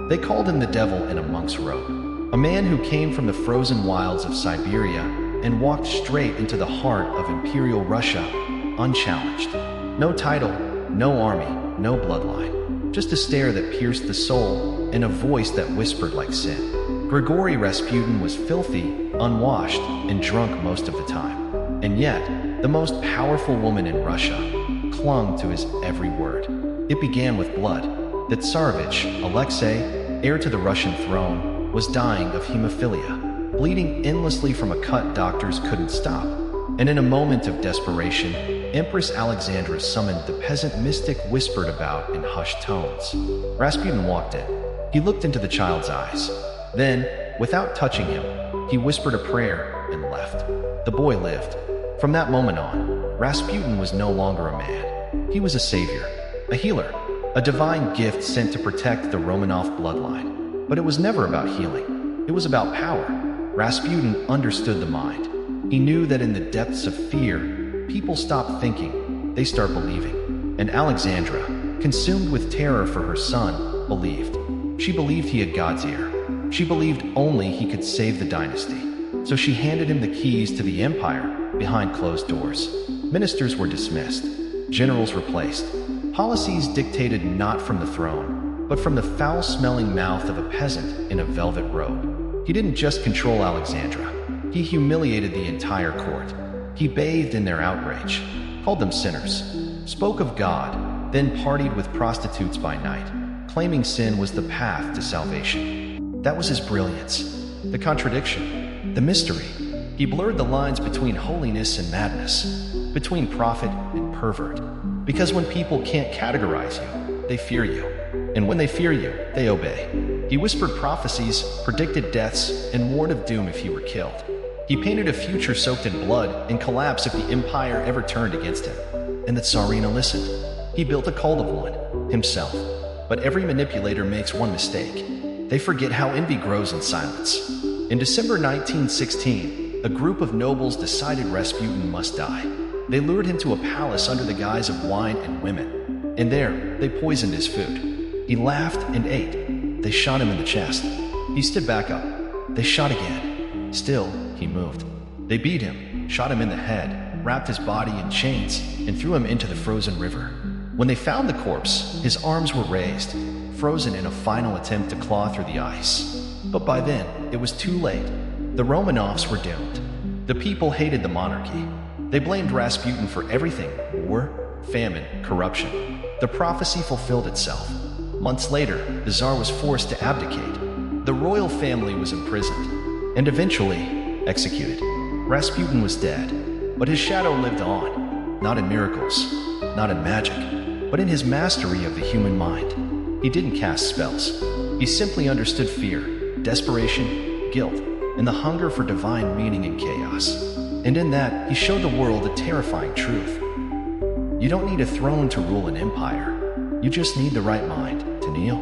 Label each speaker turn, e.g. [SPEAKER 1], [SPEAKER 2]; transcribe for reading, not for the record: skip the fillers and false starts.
[SPEAKER 1] They called him the devil in a monk's robe, a man who came from the frozen wilds of Siberia and walked straight into the heart of Imperial Russia, unchallenged. No title, no army, no bloodline, just a stare that pierced the soul and a voice that whispered like sin. Grigori Rasputin was filthy, unwashed, and drunk most of the time. And yet, the most powerful woman in Russia clung to his every word. It began with blood. The Tsarevich, Alexei, heir to the Russian throne, was dying of hemophilia, bleeding endlessly from a cut doctors couldn't stop. And in a moment of desperation, Empress Alexandra summoned the peasant mystic whispered about in hushed tones. Rasputin walked in. He looked into the child's eyes. Then, without touching him, he whispered a prayer and left. The boy lived. From that moment on, Rasputin was no longer a man. He was a savior, a healer, a divine gift sent to protect the Romanov bloodline. But it was never about healing. It was about power. Rasputin understood the mind. He knew that in the depths of fear, people stop thinking, they start believing. And Alexandra, consumed with terror for her son, believed. She believed he had God's ear. She believed only he could save the dynasty. So she handed him the keys to the empire behind closed doors. Ministers were dismissed, generals replaced, policies dictated not from the throne, but from the foul-smelling mouth of a peasant in a velvet robe. He didn't just control Alexandra. He humiliated the entire court. He bathed in their outrage, called them sinners, spoke of God, then partied with prostitutes by night, claiming sin was the path to salvation. That was his brilliance, the contradiction, the mystery. He blurred the lines between holiness and madness, between prophet and pervert. Because when people can't categorize you, they fear you. And when they fear you, they obey. He whispered prophecies, predicted deaths, and warned of doom if he were killed. He painted a future soaked in blood and collapse if the empire ever turned against him. And the Tsarina listened. He built a cult of one, himself. But every manipulator makes one mistake. They forget how envy grows in silence. In December 1916, a group of nobles decided Rasputin must die. They lured him to a palace under the guise of wine and women. And there, they poisoned his food. He laughed and ate. They shot him in the chest. He stood back up. They shot again. Still, he moved. They beat him, shot him in the head, wrapped his body in chains, and threw him into the frozen river. When they found the corpse, his arms were raised, frozen in a final attempt to claw through the ice. But by then, it was too late. The Romanovs were doomed. The people hated the monarchy. They blamed Rasputin for everything: war, famine, corruption. The prophecy fulfilled itself. Months later, the Tsar was forced to abdicate. The royal family was imprisoned, and eventually executed. Rasputin was dead, but his shadow lived on, not in miracles, not in magic, but in his mastery of the human mind. He didn't cast spells. He simply understood fear, desperation, guilt, and the hunger for divine meaning in chaos. And in that, he showed the world a terrifying truth. You don't need a throne to rule an empire. You just need the right mind to kneel.